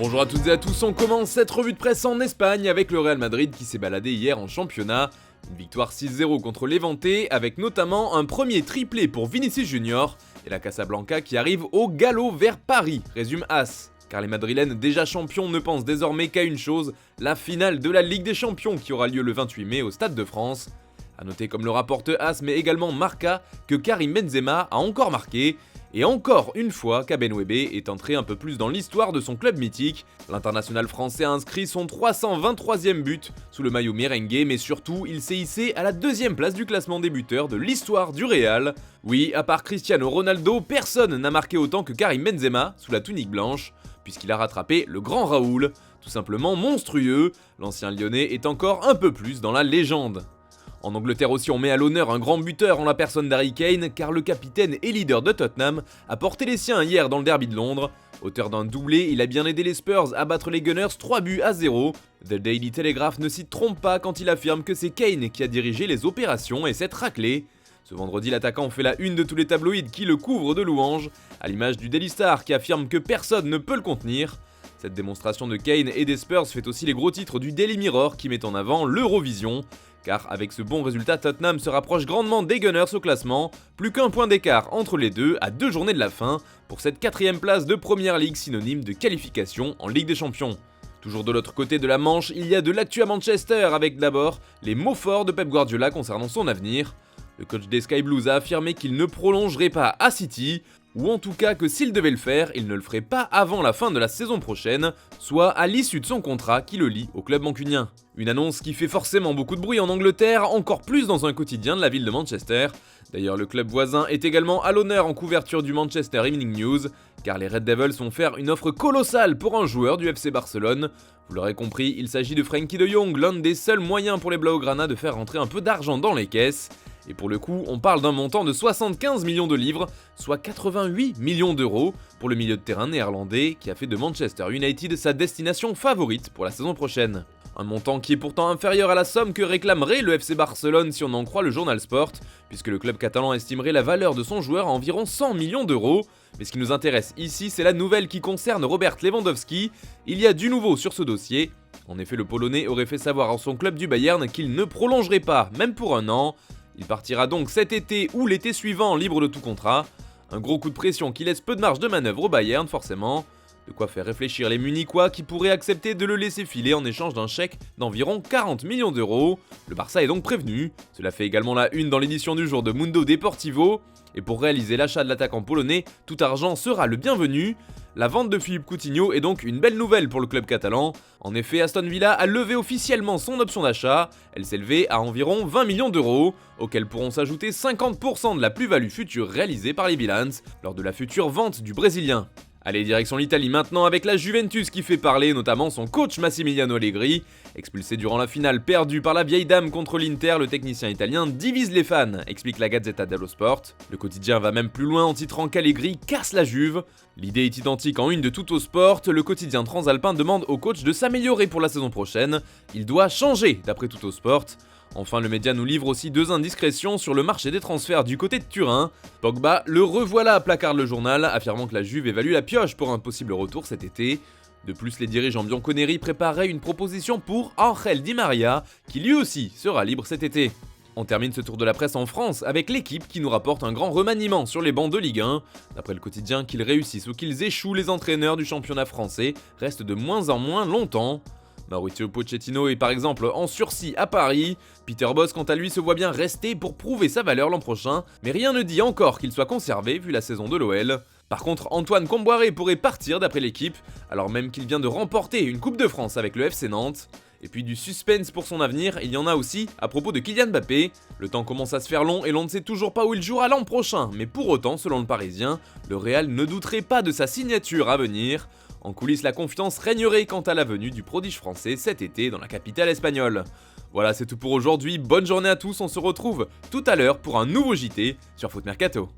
Bonjour à toutes et à tous, on commence cette revue de presse en Espagne avec le Real Madrid qui s'est baladé hier en championnat. Une victoire 6-0 contre l'Levante avec notamment un premier triplé pour Vinicius Junior et la Casablanca qui arrive au galop vers Paris, résume AS. Car les Madrilènes déjà champions ne pensent désormais qu'à une chose, la finale de la Ligue des Champions qui aura lieu le 28 mai au Stade de France. A noter comme le rapporte AS mais également Marca que Karim Benzema a encore marqué. Et encore une fois qu'Abenwebe est entré un peu plus dans l'histoire de son club mythique. L'international français a inscrit son 323e but sous le maillot merengue, mais surtout il s'est hissé à la deuxième place du classement des buteurs de l'histoire du Real. Oui, à part Cristiano Ronaldo, personne n'a marqué autant que Karim Benzema sous la tunique blanche, puisqu'il a rattrapé le grand Raoul, tout simplement monstrueux. L'ancien lyonnais est encore un peu plus dans la légende. En Angleterre aussi, on met à l'honneur un grand buteur en la personne d'Harry Kane, car le capitaine et leader de Tottenham a porté les siens hier dans le derby de Londres. Auteur d'un doublé, il a bien aidé les Spurs à battre les Gunners 3-0. The Daily Telegraph ne s'y trompe pas quand il affirme que c'est Kane qui a dirigé les opérations et cette raclée. Ce vendredi, l'attaquant fait la une de tous les tabloïds qui le couvrent de louanges, à l'image du Daily Star qui affirme que personne ne peut le contenir. Cette démonstration de Kane et des Spurs fait aussi les gros titres du Daily Mirror qui met en avant l'Eurovision. Car avec ce bon résultat, Tottenham se rapproche grandement des Gunners au classement, plus qu'un point d'écart entre les deux à 2 journées de la fin, pour cette 4ème place de Premier League synonyme de qualification en Ligue des Champions. Toujours de l'autre côté de la Manche, il y a de l'actu à Manchester avec d'abord les mots forts de Pep Guardiola concernant son avenir. Le coach des Sky Blues a affirmé qu'il ne prolongerait pas à City, ou en tout cas que s'il devait le faire, il ne le ferait pas avant la fin de la saison prochaine, soit à l'issue de son contrat qui le lie au club mancunien. Une annonce qui fait forcément beaucoup de bruit en Angleterre, encore plus dans un quotidien de la ville de Manchester. D'ailleurs, le club voisin est également à l'honneur en couverture du Manchester Evening News, car les Red Devils ont fait une offre colossale pour un joueur du FC Barcelone. Vous l'aurez compris, il s'agit de Frenkie de Jong, l'un des seuls moyens pour les Blaugrana de faire rentrer un peu d'argent dans les caisses. Et pour le coup, on parle d'un montant de 75 millions de livres, soit 88 millions d'euros, pour le milieu de terrain néerlandais qui a fait de Manchester United sa destination favorite pour la saison prochaine. Un montant qui est pourtant inférieur à la somme que réclamerait le FC Barcelone si on en croit le journal Sport, puisque le club catalan estimerait la valeur de son joueur à environ 100 millions d'euros. Mais ce qui nous intéresse ici, c'est la nouvelle qui concerne Robert Lewandowski. Il y a du nouveau sur ce dossier. En effet, le Polonais aurait fait savoir à son club du Bayern qu'il ne prolongerait pas, même pour un an. Il partira donc cet été ou l'été suivant libre de tout contrat. Un gros coup de pression qui laisse peu de marge de manœuvre au Bayern forcément. De quoi faire réfléchir les Munichois qui pourraient accepter de le laisser filer en échange d'un chèque d'environ 40 millions d'euros. Le Barça est donc prévenu. Cela fait également la une dans l'édition du jour de Mundo Deportivo. Et pour réaliser l'achat de l'attaquant polonais, tout argent sera le bienvenu. La vente de Philippe Coutinho est donc une belle nouvelle pour le club catalan. En effet, Aston Villa a levé officiellement son option d'achat. Elle s'élevait à environ 20 millions d'euros, auxquels pourront s'ajouter 50% de la plus-value future réalisée par les Villans lors de la future vente du Brésilien. Allez, direction l'Italie maintenant avec la Juventus qui fait parler, notamment son coach Massimiliano Allegri. Expulsé durant la finale perdue par la vieille dame contre l'Inter, le technicien italien divise les fans, explique la Gazzetta dello Sport. Le quotidien va même plus loin en titrant qu'Allegri casse la Juve. L'idée est identique en une de Tutto Sport, le quotidien transalpin demande au coach de s'améliorer pour la saison prochaine. Il doit changer d'après Tutto Sport. Enfin, le média nous livre aussi 2 indiscrétions sur le marché des transferts du côté de Turin. Pogba, le revoilà, placarde le journal, affirmant que la Juve évalue la pioche pour un possible retour cet été. De plus, les dirigeants bianconeri préparaient une proposition pour Ángel Di María, qui lui aussi sera libre cet été. On termine ce tour de la presse en France avec l'équipe qui nous rapporte un grand remaniement sur les bancs de Ligue 1. D'après le quotidien, qu'ils réussissent ou qu'ils échouent, les entraîneurs du championnat français restent de moins en moins longtemps. Mauricio Pochettino est par exemple en sursis à Paris. Peter Bosz quant à lui se voit bien rester pour prouver sa valeur l'an prochain, mais rien ne dit encore qu'il soit conservé vu la saison de l'OL. Par contre, Antoine Comboiré pourrait partir d'après l'équipe, alors même qu'il vient de remporter une Coupe de France avec le FC Nantes. Et puis du suspense pour son avenir, il y en a aussi à propos de Kylian Mbappé. Le temps commence à se faire long et l'on ne sait toujours pas où il jouera l'an prochain, mais pour autant, selon le Parisien, le Real ne douterait pas de sa signature à venir. En coulisses, la confiance régnerait quant à la venue du prodige français cet été dans la capitale espagnole. Voilà, c'est tout pour aujourd'hui, bonne journée à tous, on se retrouve tout à l'heure pour un nouveau JT sur Foot Mercato.